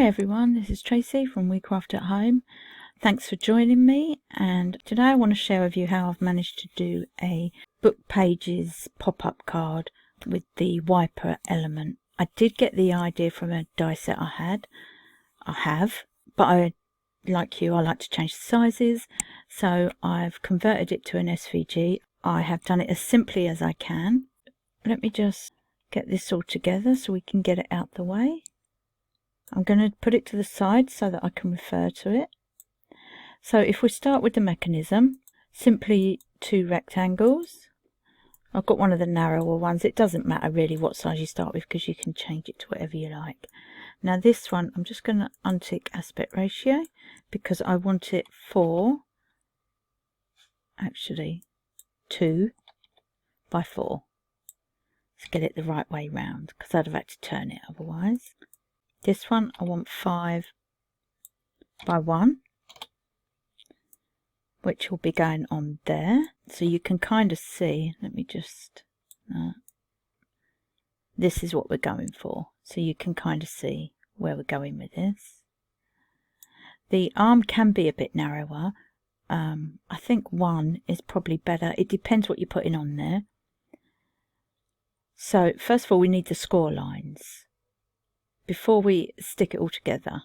everyone, this is Tracy from We Craft at Home. Thanks for joining me, and today I want to share with you how I've managed to do a book pages pop-up card with the wiper element. I did get the idea from a die set I have, but like you, I like to change the sizes, so I've converted it to an SVG. I have done it as simply as I can. Let me just get this all together so we can get it out the way. I'm going to put it to the side so that I can refer to it. So if we start with the mechanism, simply 2 rectangles. I've got one of the narrower ones. It doesn't matter really what size you start with because you can change it to whatever you like. Now this one, I'm just going to untick aspect ratio because I want it for, actually, 2 by 4. Let's get it the right way round because I'd have had to turn it otherwise. This one I want 5 by 1, which will be going on there. So you can kind of see, let me just, this is what we're going for. So you can kind of see where we're going with this. The arm can be a bit narrower. I think 1 is probably better. It depends what you're putting on there. So first of all, we need the score lines. Before we stick it all together,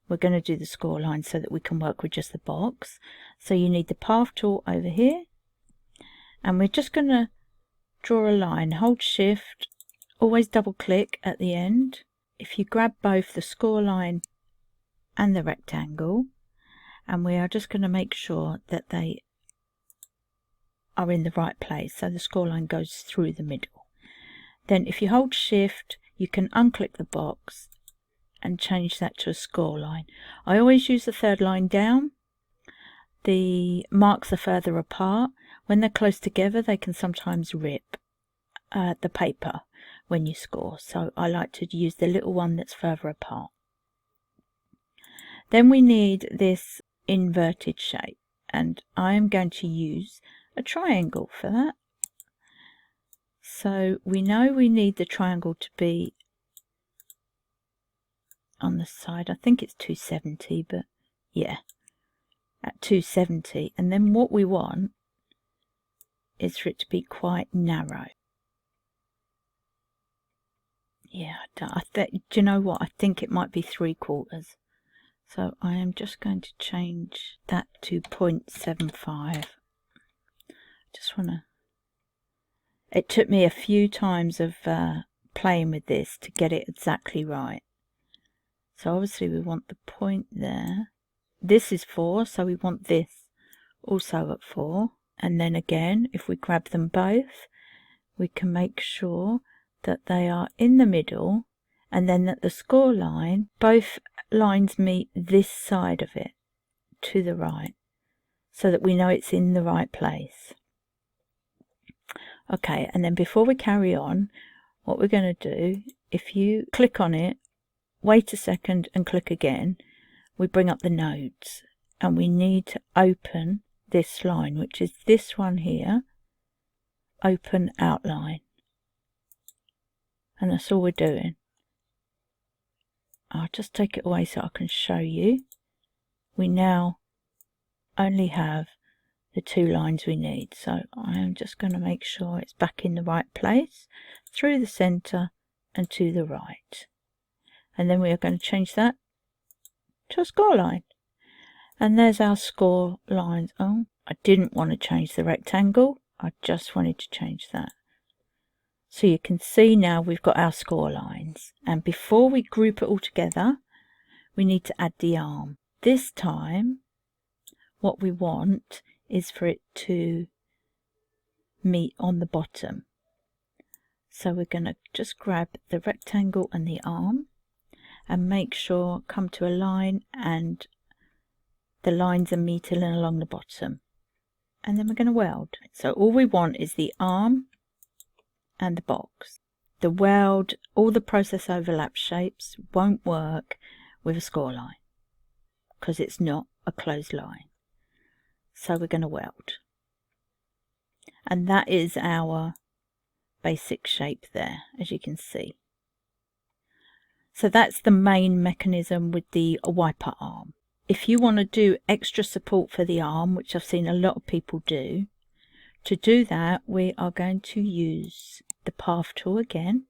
we're going to do the score line so that we can work with just the box. So you need the path tool over here, and we're just going to draw a line. Hold shift, always double click at the end. If you grab both the score line and the rectangle, and we are just going to make sure that they are in the right place, so the score line goes through the middle. Then if you hold shift, you can unclick the box and change that to a score line. I always use the 3rd line down. The marks are further apart. When they're close together, they can sometimes rip the paper when you score. So I like to use the little one that's further apart. Then we need this inverted shape, and I am going to use a triangle for that. So we know we need the triangle to be on the side. I think it's 270, but yeah, at 270. And then what we want is for it to be quite narrow. Yeah, do you know what? I think it might be 3/4. So I am just going to change that to 0.75. Just want to... It took me a few times of playing with this to get it exactly right. So obviously we want the point there. This is 4, so we want this also at 4. And then again, if we grab them both, we can make sure that they are in the middle, and then that the score line, both lines meet this side of it to the right, so that we know it's in the right place. Okay, and then before we carry on, what we're going to do, if you click on it, wait a second and click again, we bring up the nodes, and we need to open this line, which is this one here, open outline. And that's all we're doing. I'll just take it away so I can show you. We now only have the 2 lines we need, so I am just going to make sure it's back in the right place, through the center and to the right. And then we are going to change that to a score line. And there's our score lines. Oh, I didn't want to change the rectangle. I just wanted to change that. So you can see now we've got our score lines. And before we group it all together, we need to add the arm. This time, what we want is for it to meet on the bottom. So we're going to just grab the rectangle and the arm, and make sure, come to a line, and the lines are meeting along the bottom. And then we're going to weld. So all we want is the arm and the box. The weld, all the process overlap shapes won't work with a score line because it's not a closed line. So we're going to weld. And that is our basic shape there, as you can see. So that's the main mechanism with the wiper arm. If you want to do extra support for the arm, which I've seen a lot of people do, to do that we are going to use the path tool again.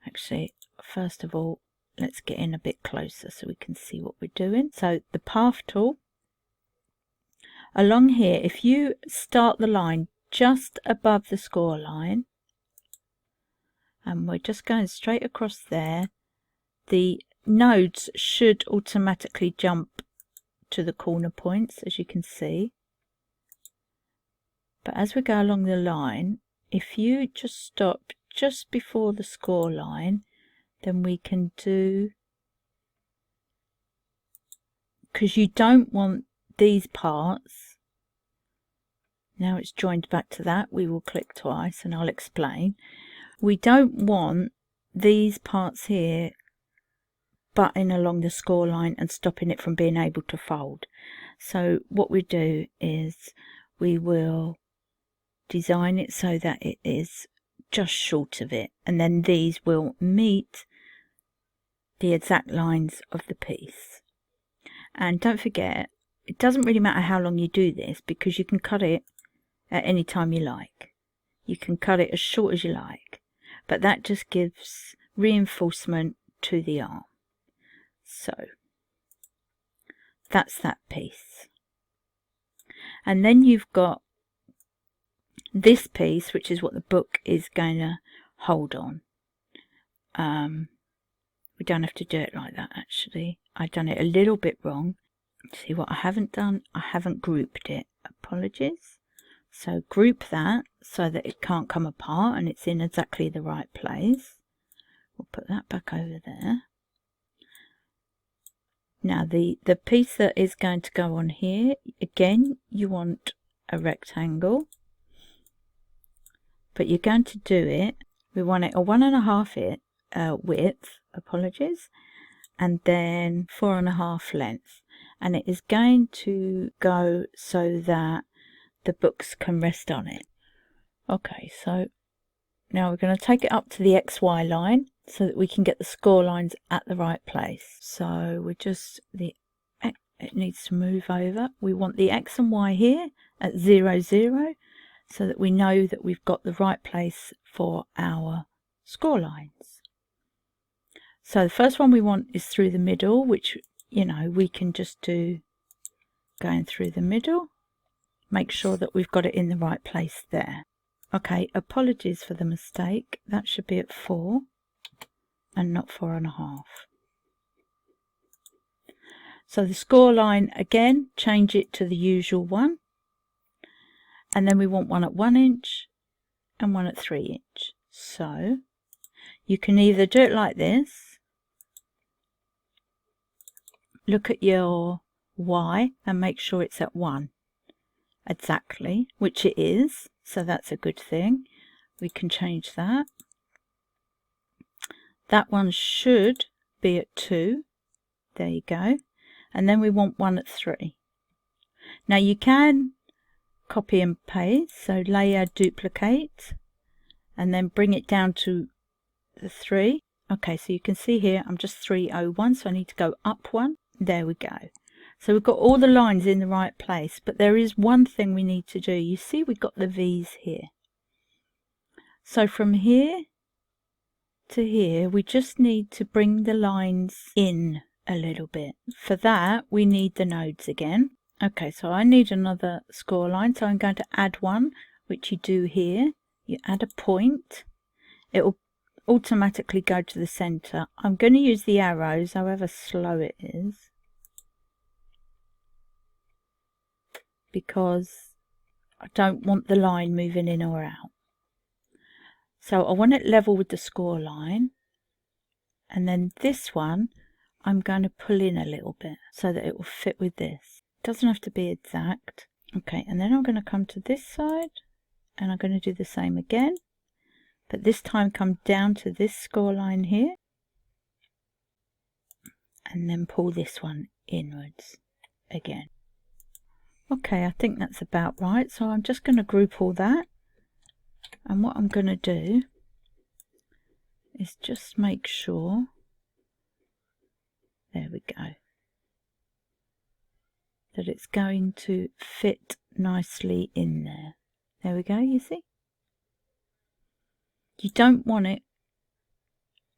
Actually, first of all, let's get in a bit closer so we can see what we're doing. So the path tool, along here, if you start the line just above the score line, and we're just going straight across there, the nodes should automatically jump to the corner points, as you can see. But as we go along the line, if you just stop just before the score line, then we can do, because you don't want these parts, now it's joined back to that, we will click twice and I'll explain. We don't want these parts here butting along the score line and stopping it from being able to fold. So what we do is we will design it so that it is just short of it, and then these will meet the exact lines of the piece. And don't forget, it doesn't really matter how long you do this, because you can cut it at any time you like. You can cut it as short as you like, but that just gives reinforcement to the arm. So that's that piece. And then you've got this piece, which is what the book is going to hold on. We don't have to do it like that, actually. I've done it a little bit wrong. See what I haven't done? I haven't grouped it. Apologies. So group that so that it can't come apart and it's in exactly the right place. We'll put that back over there. Now the piece that is going to go on here, again, you want a rectangle, but you're going to do it, we want it a 1.5 width, apologies, and then 4.5 length, and it is going to go so that the books can rest on it. Okay, so now we're going to take it up to the XY line so that we can get the score lines at the right place. So we're just, it needs to move over. We want the X and Y here at 0, 0, so that we know that we've got the right place for our score lines. So the first one we want is through the middle, which, you know, we can just do going through the middle. Make sure that we've got it in the right place there. Okay, apologies for the mistake. That should be at 4 and not 4.5. So the score line, again, change it to the usual one. And then we want one at 1 inch and one at 3 inch. So you can either do it like this, look at your Y and make sure it's at 1 exactly, which it is, so that's a good thing. We can change that. That one should be at 2. There you go. And then we want one at 3. Now you can copy and paste, so layer, duplicate, and then bring it down to the 3. Okay, so you can see here I'm just 301, so I need to go up 1. There we go. So we've got all the lines in the right place, but there is one thing we need to do. You see we've got the V's here. So from here to here, we just need to bring the lines in a little bit. For that, we need the nodes again. Okay, so I need another score line, so I'm going to add one, which you do here. You add a point. It will automatically go to the center. I'm going to use the arrows, however slow it is, because I don't want the line moving in or out. So I want it level with the score line, and then this one I'm going to pull in a little bit so that it will fit with this. It doesn't have to be exact. Okay, and then I'm going to come to this side and I'm going to do the same again, but this time come down to this score line here and then pull this one inwards again. Okay, I think that's about right. So I'm just going to group all that, and what I'm going to do is just make sure, there we go, that it's going to fit nicely in there. There we go, you see? You don't want it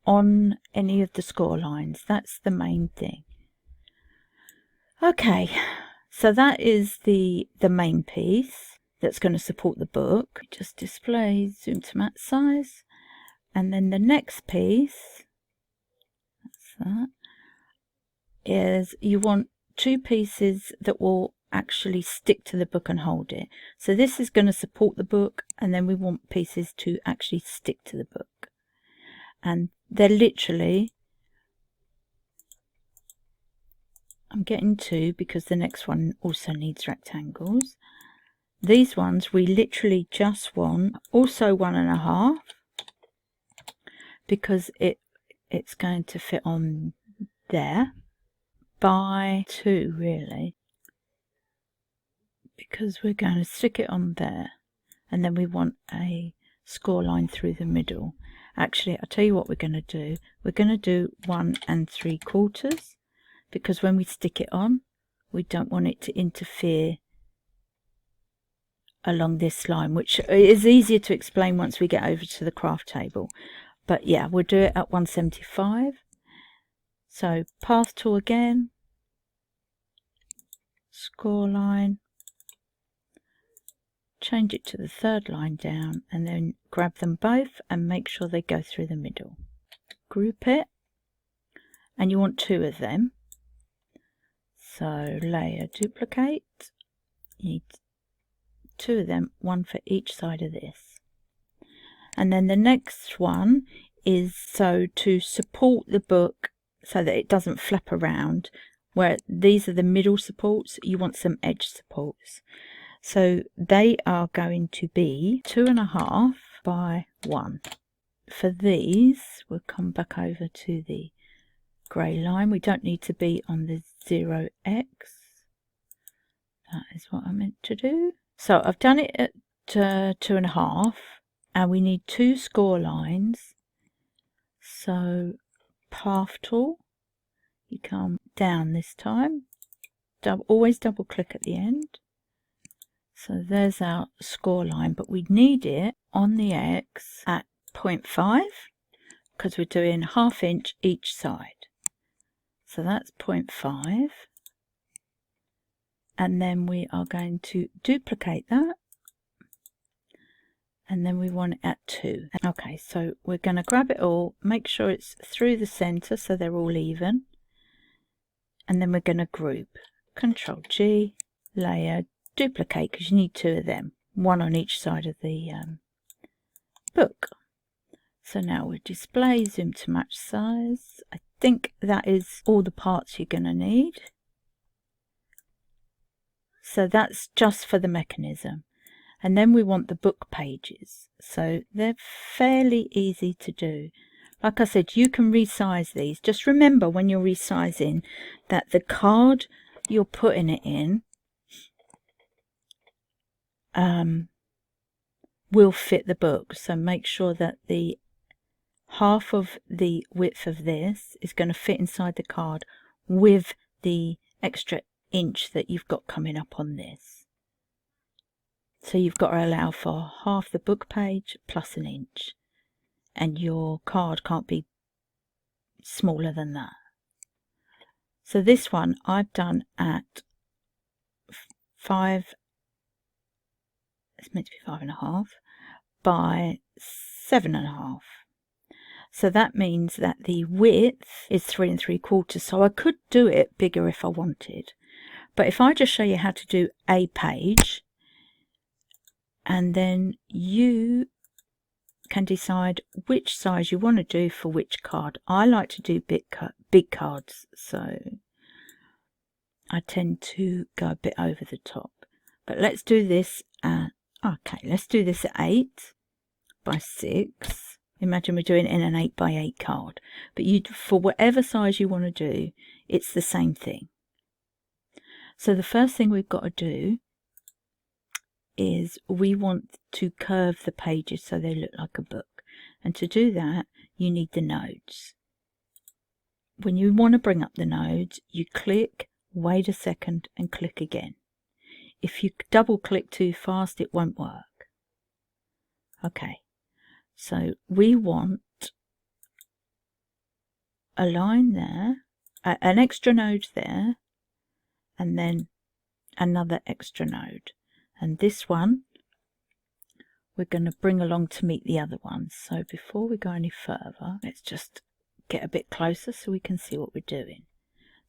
on any of the score lines. That's the main thing. Okay, so that is the main piece that's going to support the book. Just display, zoom to max size. And then the next piece, that's that, is you want two pieces that will actually stick to the book and hold it. So this is going to support the book, and then we want pieces to actually stick to the book. And they're literally, I'm getting two because the next one also needs rectangles. These ones we literally just want also 1.5, because it's going to fit on there, by 2 really, because we're going to stick it on there, and then we want a score line through the middle. Actually, I'll tell you what we're going to do. We're going to do 1 3/4, because when we stick it on, we don't want it to interfere along this line, which is easier to explain once we get over to the craft table. But yeah, we'll do it at 175. So path tool again, score line, change it to the third line down, and then grab them both and make sure they go through the middle. Group it, and you want 2 of them. So layer, duplicate, you need 2 of them, 1 for each side of this. And then the next one is so to support the book so that it doesn't flap around, where these are the middle supports, you want some edge supports. So they are going to be 2.5 by 1. For these, we'll come back over to the grey line. We don't need to be on the 0x. That is what I meant to do. So I've done it at 2.5, and we need 2 score lines. So path tool, you come down this time, always double click at the end. So there's our score line, but we need it on the X at 0.5, because we're doing 1/2 inch each side. So that's 0.5. And then we are going to duplicate that. And then we want it at 2. Okay, so we're going to grab it all, make sure it's through the center so they're all even. And then we're going to group. Control G, layer, duplicate, because you need 2 of them, 1 on each side of the book. So now we'll display, zoom to match size. I think that is all the parts you're going to need. So that's just for the mechanism. And then we want the book pages. So they're fairly easy to do. Like I said, you can resize these. Just remember when you're resizing that the card you're putting it in will fit the book. So make sure that the half of the width of this is going to fit inside the card with the extra inch that you've got coming up on this. So you've got to allow for half the book page plus 1 inch, and your card can't be smaller than that. So this one I've done at 5, it's meant to be 5.5 by 7.5. So that means that the width is 3 3/4. So I could do it bigger if I wanted. But if I just show you how to do a page, and then you can decide which size you want to do for which card. I like to do big cards, so I tend to go a bit over the top. But let's do this at, okay, let's do this at 8 by 6. Imagine we're doing it in an 8 by 8 card. But you, for whatever size you want to do, it's the same thing. So the first thing we've got to do is we want to curve the pages so they look like a book. And to do that, you need the nodes. When you want to bring up the nodes, you click, wait a second, and click again. If you double click too fast, it won't work. Okay, so we want a line there, an extra node there, and then another extra node. And this one we're going to bring along to meet the other ones. So before we go any further, let's just get a bit closer so we can see what we're doing.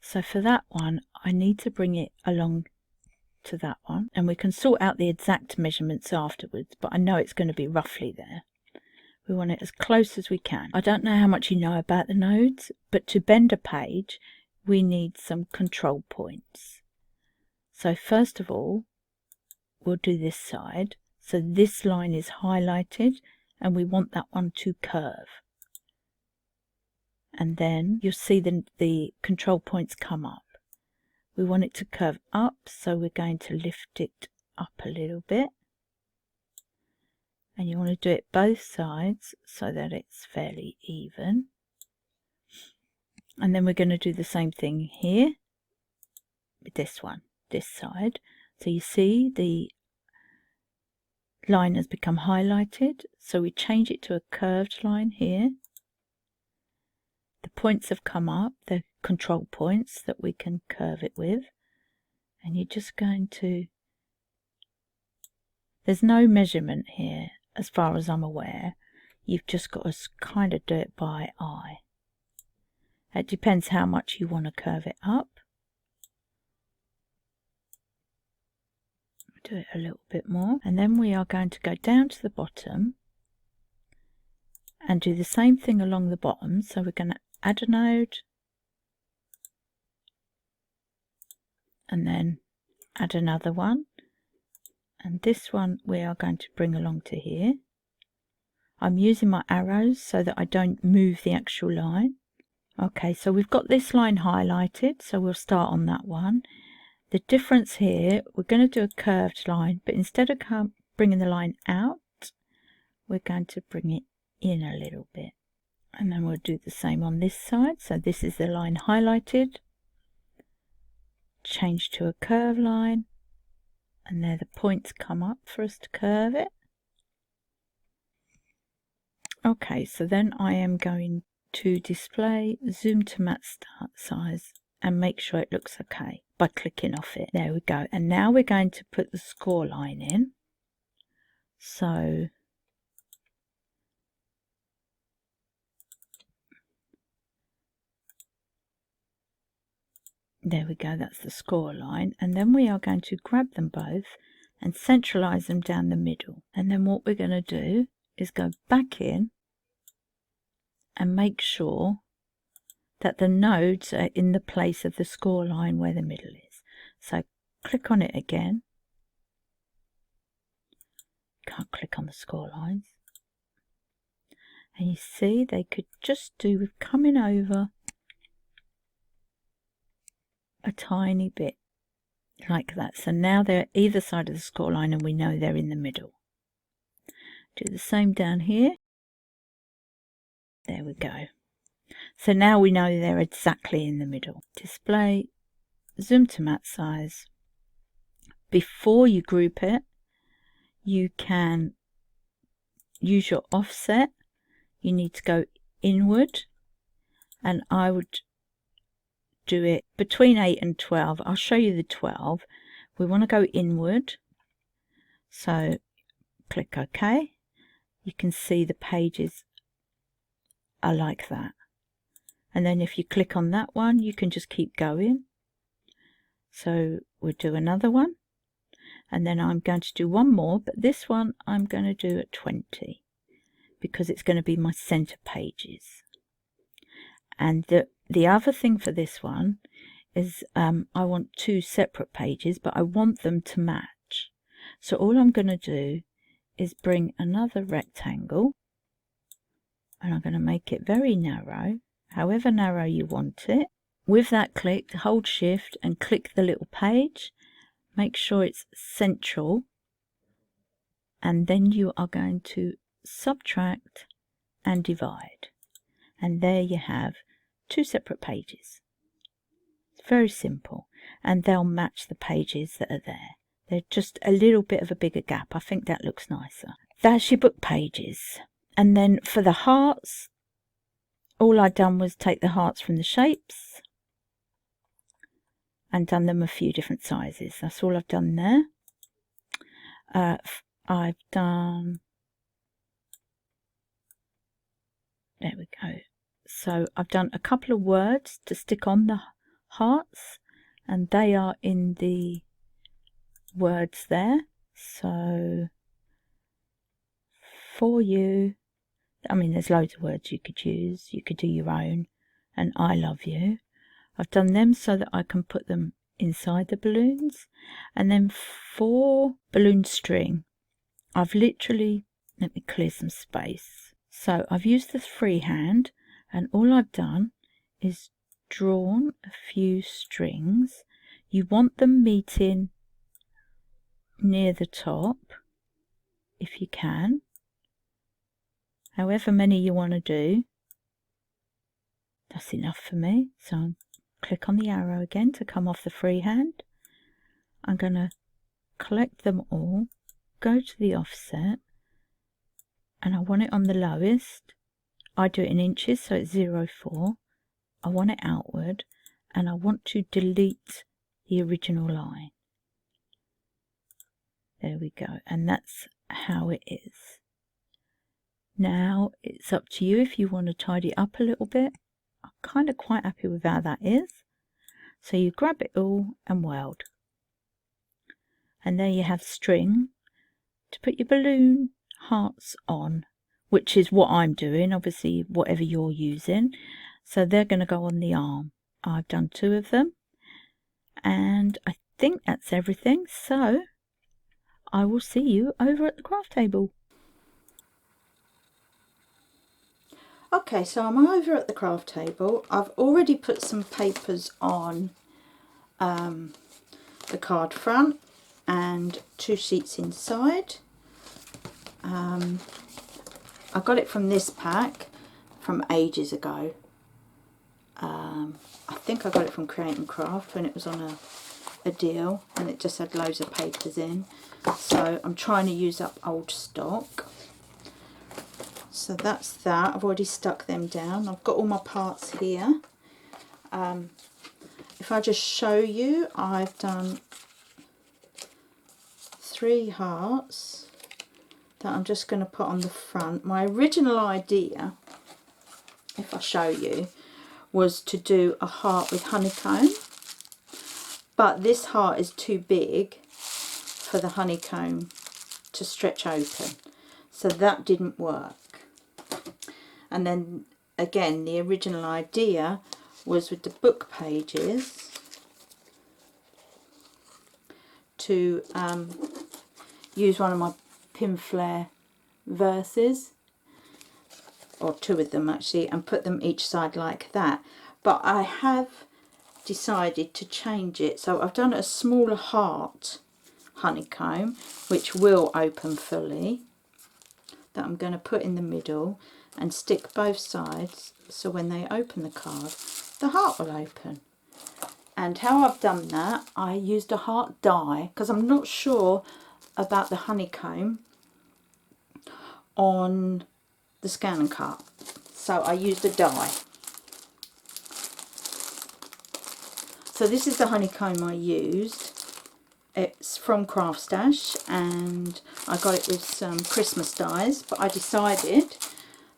So for that one, I need to bring it along to that one, and we can sort out the exact measurements afterwards, but I know it's going to be roughly there. We want it as close as we can. I don't know how much you know about the nodes, but to bend a page, we need some control points. So first of all, we'll do this side. So this line is highlighted, and we want that one to curve. And then you'll see the control points come up. We want it to curve up, so we're going to lift it up a little bit. And you want to do it both sides so that it's fairly even. And then we're going to do the same thing here with this one, this side. So you see the line has become highlighted, so we change it to a curved line here. The points have come up, they're control points that we can curve it with. And you're just going to, there's no measurement here as far as I'm aware. You've just got to kind of do it by eye. It depends how much you want to curve it up. Do it a little bit more, and then we are going to go down to the bottom and do the same thing along the bottom. So we're going to add a node and then add another one, and this one we are going to bring along to here. I'm using my arrows so that I don't move the actual line. Okay, so we've got this line highlighted, so we'll start on that one. The difference here, we're going to do a curved line, but instead of bringing the line out, we're going to bring it in a little bit. And then we'll do the same on this side. So this is the line highlighted. Change to a curve line. And there the points come up for us to curve it. Okay, so then I am going to display zoom to match start size and make sure it looks okay by clicking off it. There we go. And now we're going to put the score line in. So there we go, that's the score line. And then we are going to grab them both and centralize them down the middle. And then what we're going to do is go back in and make sure that the nodes are in the place of the score line where the middle is. So click on it again. Can't click on the score lines. And you see they could just do with coming over a tiny bit like that. So now they're either side of the score line and we know they're in the middle. Do the same down here. There we go. So now we know they're exactly in the middle. Display zoom to match size. Before you group it, you can use your offset. You need to go inward, and I would do it between 8 and 12. I'll show you the 12. We want to go inward, so click OK. You can see the pages are like that. And then if you click on that one, you can just keep going. So we'll do another one. And then I'm going to do one more, but this one I'm going to do at 20 because it's going to be my center pages. And the other thing for this one is I want two separate pages, but I want them to match. So all I'm going to do is bring another rectangle, and I'm going to make it very narrow, however narrow you want it. With that clicked, hold shift and click the little page. Make sure it's central, and then you are going to subtract and divide. And there you have 2 separate pages. It's very simple, and they'll match the pages that are there. They're just a little bit of a bigger gap. I think that looks nicer. That's your book pages. And then for the hearts, all I've done was take the hearts from the shapes and done them a few different sizes. That's all I've done there. I've done, there we go. So I've done a couple of words to stick on the hearts, and they are in the words there. So, for you, I mean, there's loads of words you could use. You could do your own, and I love you. I've done them so that I can put them inside the balloons. And then for balloon string, I've literally, let me clear some space. So I've used the freehand, and all I've done is drawn a few strings. You want them meeting near the top, if you can. However many you want to do. That's enough for me. So click on the arrow again to come off the freehand. I'm going to collect them all, go to the offset, and I want it on the lowest. I do it in inches, so it's 0.4. I want it outward, and I want to delete the original line. There we go, and that's how it is. Now it's up to you if you want to tidy up a little bit. I'm kind of quite happy with how that is. So you grab it all and weld. And there you have string to put your balloon hearts on, which is what I'm doing, obviously whatever you're using. So they're going to go on the arm. I've done 2 of them, and I think that's everything. So I will see you over at the craft table. Okay, so I'm over at the craft table. I've already put some papers on the card front and 2 sheets inside. I got it from this pack from ages ago. I think I got it from Create and Craft when it was on a deal, and it just had loads of papers in. So I'm trying to use up old stock. So that's that. I've already stuck them down. I've got all my parts here. If I just show you, I've done 3 hearts that I'm just going to put on the front. My original idea, if I show you, was to do a heart with honeycomb, but this heart is too big for the honeycomb to stretch open, so that didn't work. And then again, the original idea was with the book pages to use one of my Pinflair verses, or 2 of them actually, and put them each side like that. But I have decided to change it, so I've done a smaller heart honeycomb which will open fully, that I'm going to put in the middle and stick both sides, so when they open the card the heart will open. And how I've done that, I used a heart die because I'm not sure about the honeycomb on the Scan and Cut, so I used a die. So this is the honeycomb I used. It's from Craft Stash, and I got it with some Christmas dies, but I decided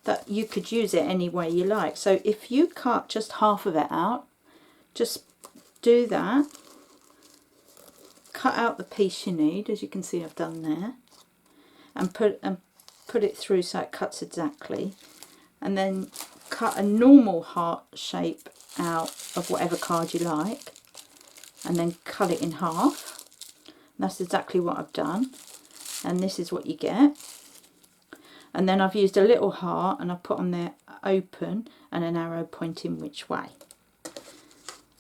that you could use it any way you like. So if you cut just half of it out, just do that, cut out the piece you need, as you can see I've done there, and put it through so it cuts exactly, and then cut a normal heart shape out of whatever card you like, and then cut it in half. And that's exactly what I've done, and this is what you get. And then I've used a little heart and I've put on there open and an arrow pointing which way.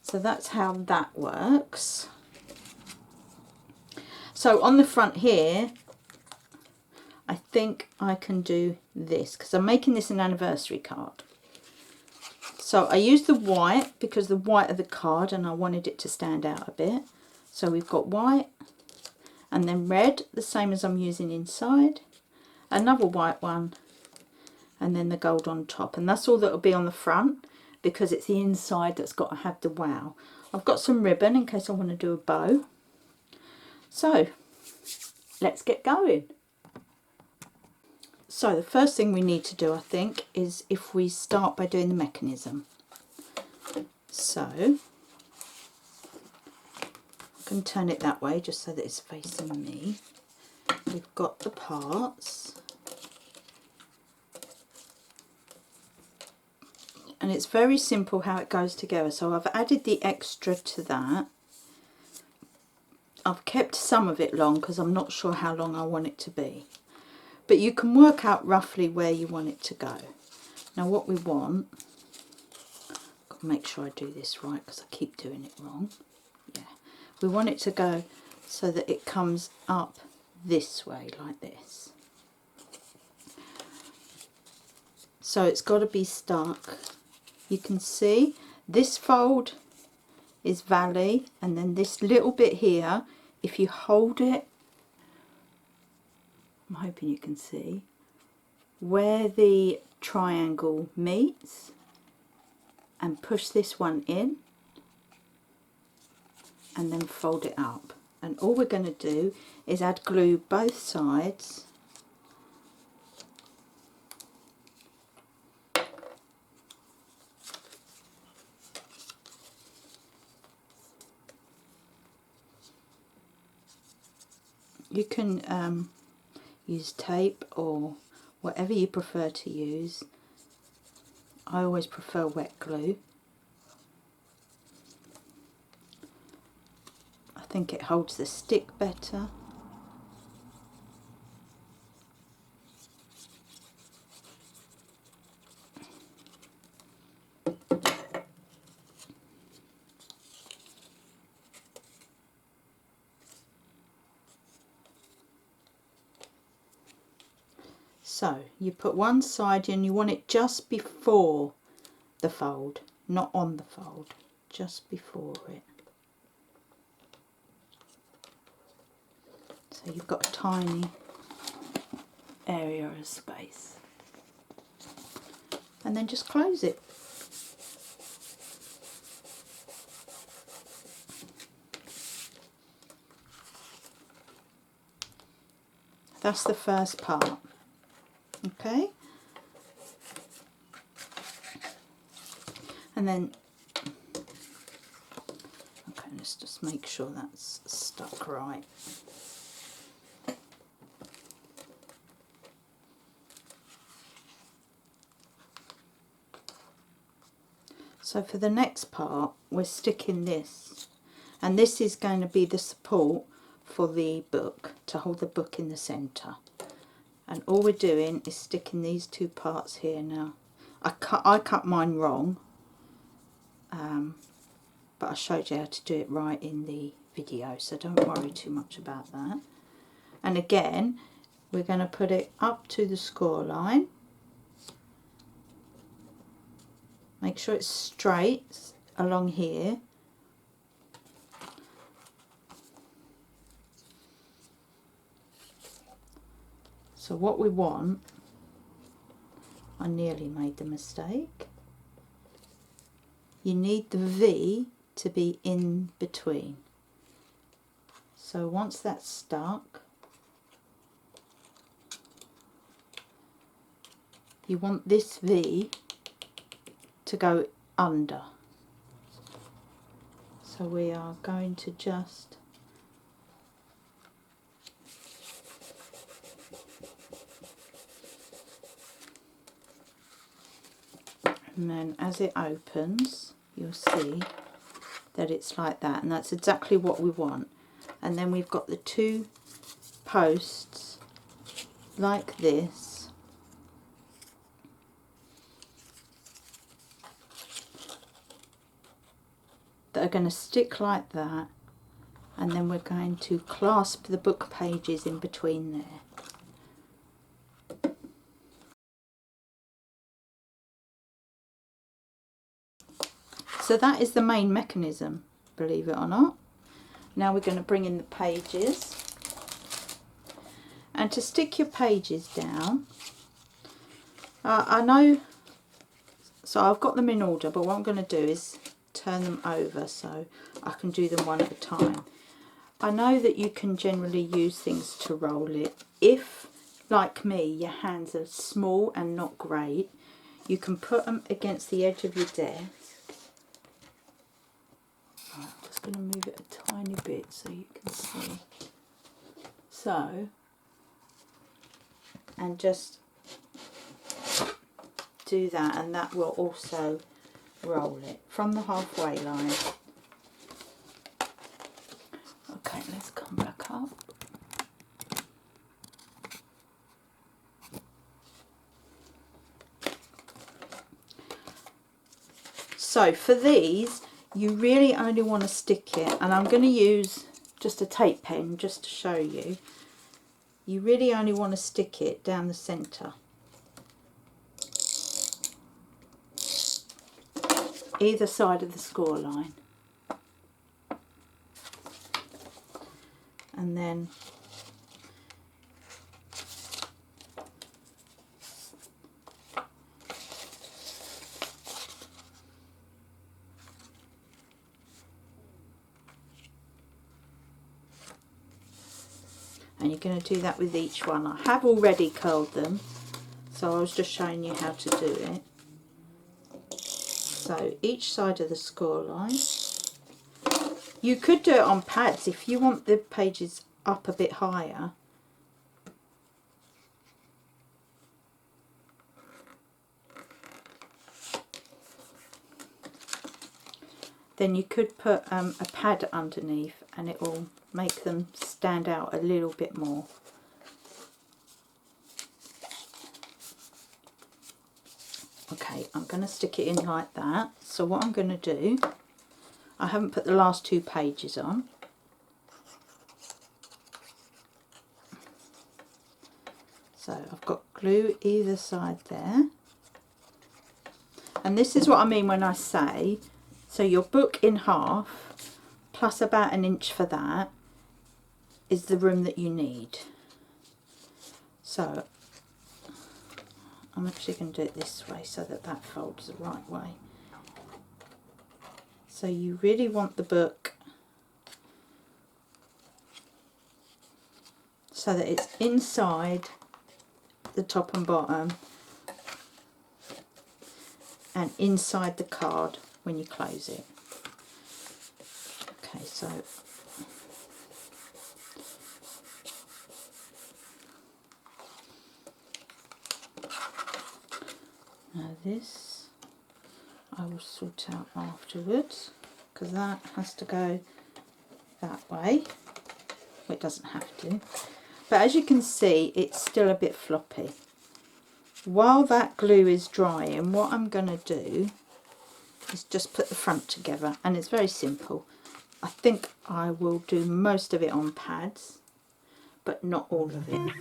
So that's how that works. So on the front here, I think I can do this because I'm making this an anniversary card. So I used the white because the white of the card and I wanted it to stand out a bit. So we've got white and then red, the same as I'm using inside, another white one, and then the gold on top. And that's all that will be on the front because it's the inside that's got to have the wow. I've got some ribbon in case I want to do a bow. So let's get going. So the first thing we need to do, I think, is if we start by doing the mechanism. So I can turn it that way just so that it's facing me. We've got the parts. And it's very simple how it goes together. So I've added the extra to that. I've kept some of it long because I'm not sure how long I want it to be. But you can work out roughly where you want it to go. Now what we want, got to make sure I do this right because I keep doing it wrong. Yeah, we want it to go so that it comes up this way like this. So it's got to be stuck. You can see this fold is valley, and then this little bit here, if you hold it, I'm hoping you can see where the triangle meets, and push this one in and then fold it up. And all we're going to do is add glue both sides. You can use tape or whatever you prefer to use. I always prefer wet glue. I think it holds the stick better. So you put one side in, you want it just before the fold, not on the fold, just before it. So you've got a tiny area of space. And then just close it. That's the first part. Okay, and then, okay, let's just make sure that's stuck right. So for the next part, we're sticking this, and this is going to be the support for the book, to hold the book in the centre. And all we're doing is sticking these two parts here now. I cut mine wrong, but I showed you how to do it right in the video, so don't worry too much about that. And again, we're going to put it up to the score line. Make sure it's straight along here. So what we want, I nearly made the mistake. You need the V to be in between. So once that's stuck, you want this V to go under. So we are going to just and then as it opens, you'll see that it's like that, and that's exactly what we want. And then we've got the two posts like this, that are going to stick like that, and then we're going to clasp the book pages in between there. So that is the main mechanism, believe it or not. Now we're going to bring in the pages. And to stick your pages down, I know, so I've got them in order, but what I'm going to do is turn them over so I can do them one at a time. I know that you can generally use things to roll it. If, like me, your hands are small and not great, you can put them against the edge of your desk. Right, I'm just going to move it a tiny bit so you can see. So, and just do that, and that will also roll it from the halfway line. Okay, let's come back up. So for these, you really only want to stick it, and I'm going to use just a tape pen just to show you. You really only want to stick it down the centre. Either side of the score line. And then and you're going to do that with each one. I have already curled them, so I was just showing you how to do it. So each side of the score line. You could do it on pads if you want the pages up a bit higher. Then you could put a pad underneath and it will make them stand out a little bit more. Okay, I'm going to stick it in like that. So what I'm going to do, I haven't put the last two pages on. So I've got glue either side there. And this is what I mean when I say, so your book in half plus about 1 inch for that is the room that you need. So I'm actually going to do it this way so that that folds the right way. So you really want the book so that it's inside the top and bottom and inside the card when you close it. Okay, so now this I will sort out afterwards because that has to go that way. Well, it doesn't have to, but as you can see it's still a bit floppy. While that glue is drying, what I'm going to do is just put the front together, and it's very simple. I think I will do most of it on pads, but not all of it.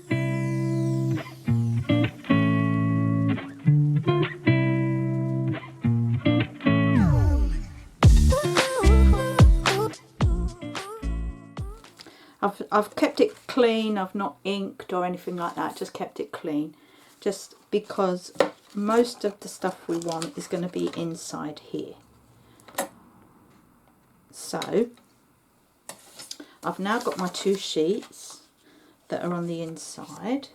I've kept it clean, I've not inked or anything like that, just kept it clean. Just because most of the stuff we want is going to be inside here. So I've now got my 2 sheets that are on the inside,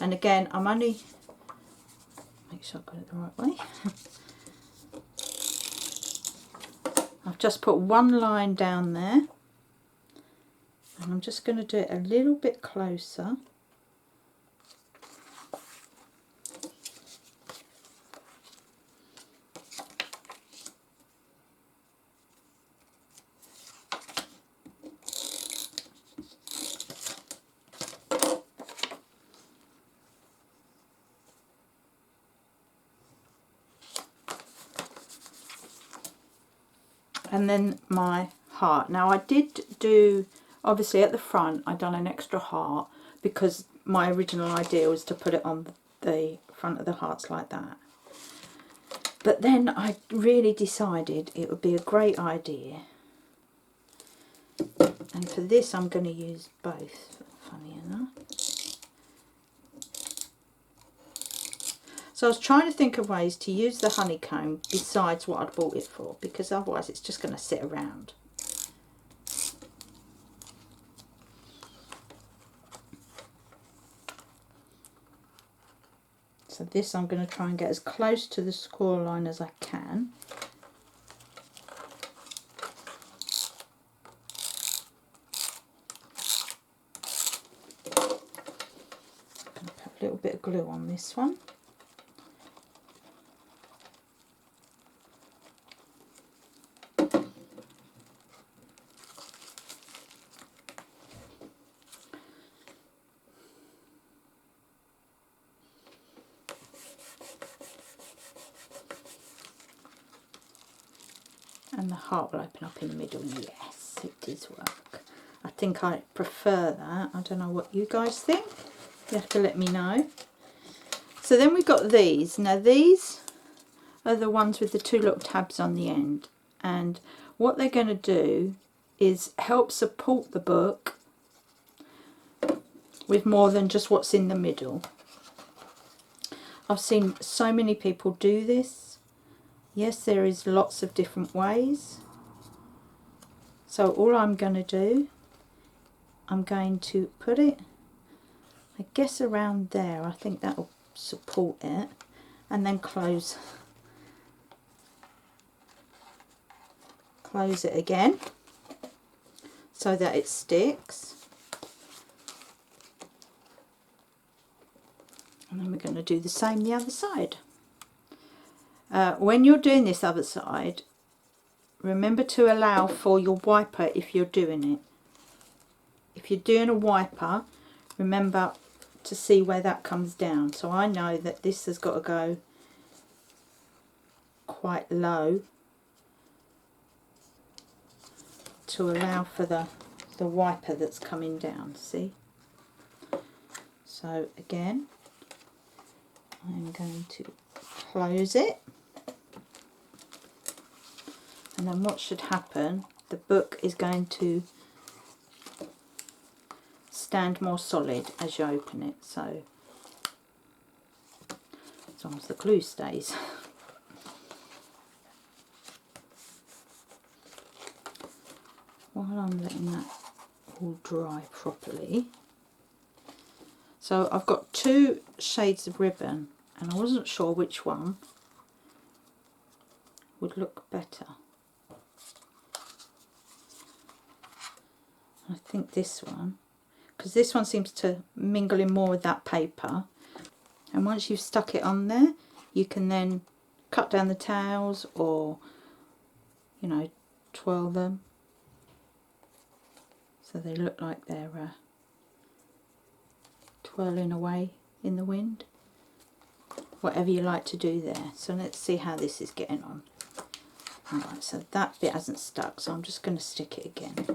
and again I'm only, make sure I've got it the right way. I've just put 1 line down there, and I'm just going to do it a little bit closer. And then my heart. Now I did do, obviously at the front I done an extra heart because my original idea was to put it on the front of the hearts like that. But then I really decided it would be a great idea, and for this I'm going to use both, funny enough. So I was trying to think of ways to use the honeycomb besides what I'd bought it for, because otherwise it's just going to sit around. So this I'm going to try and get as close to the score line as I can. I'm going to put a little bit of glue on this one. And the heart will open up in the middle. Yes, it does work. I think I prefer that. I don't know what you guys think. You have to let me know. So then we've got these. Now these are the ones with the two little tabs on the end. And what they're going to do is help support the book with more than just what's in the middle. I've seen so many people do this. Yes, there is lots of different ways. So all I'm going to do, I'm going to put it, I guess, around there. I think that will support it. And then close it again so that it sticks. And then we're going to do the same the other side. When you're doing this other side, remember to allow for your wiper if you're doing it. If you're doing a wiper, remember to see where that comes down. So I know that this has got to go quite low to allow for the wiper that's coming down, see? So again, I'm going to close it. And then what should happen, the book is going to stand more solid as you open it, so as long as the glue stays. While I'm letting that all dry properly. So I've got two shades of ribbon and I wasn't sure which one would look better. I think this one, because this one seems to mingle in more with that paper. And once you've stuck it on there, you can then cut down the towels or, you know, twirl them so they look like they're twirling away in the wind. Whatever you like to do there. So let's see how this is getting on. Alright, so that bit hasn't stuck, so I'm just going to stick it again.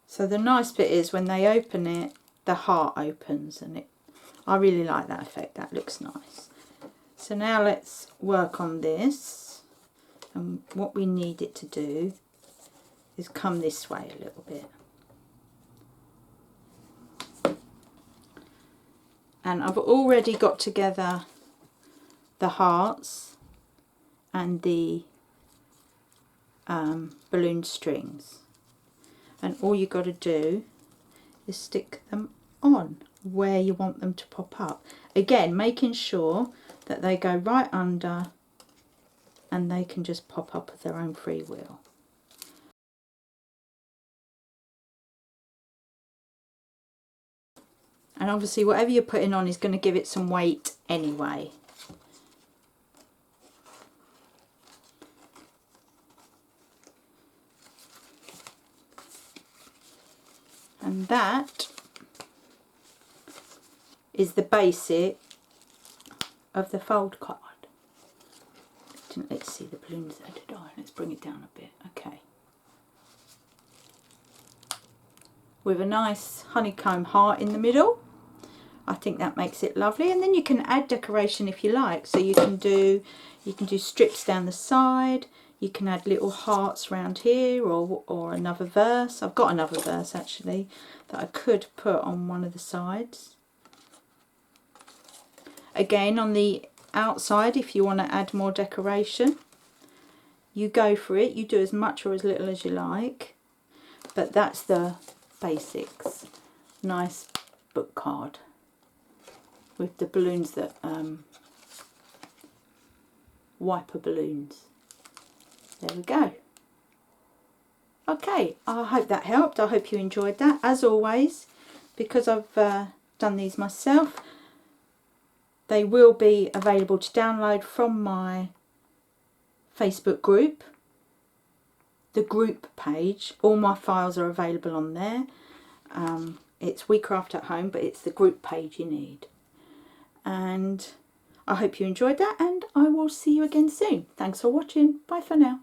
So the nice bit is when they open it, the heart opens, and I really like that effect. That looks nice. So now let's work on this, and what we need it to do is come this way a little bit. And I've already got together the hearts and the balloon strings. And all you got to do is stick them on where you want them to pop up. Again, making sure that they go right under and they can just pop up of their own free will. And obviously whatever you're putting on is going to give it some weight anyway. And that is the basic of the fold card. Let's see the balloons there, did I? Let's bring it down a bit. Okay. With a nice honeycomb heart in the middle. I think that makes it lovely. And then you can add decoration if you like. So you can do strips down the side. You can add little hearts around here, or another verse. I've got another verse actually that I could put on one of the sides. Again, on the outside, if you want to add more decoration, you go for it. You do as much or as little as you like. But that's the basics. Nice book card with the balloons that wiper balloons. There we go. Okay, I hope that helped. I hope you enjoyed that. As always, because I've done these myself, they will be available to download from my Facebook group, the group page. All my files are available on there. It's We Craft at Home, but it's the group page you need. And I hope you enjoyed that, and I will see you again soon. Thanks for watching. Bye for now.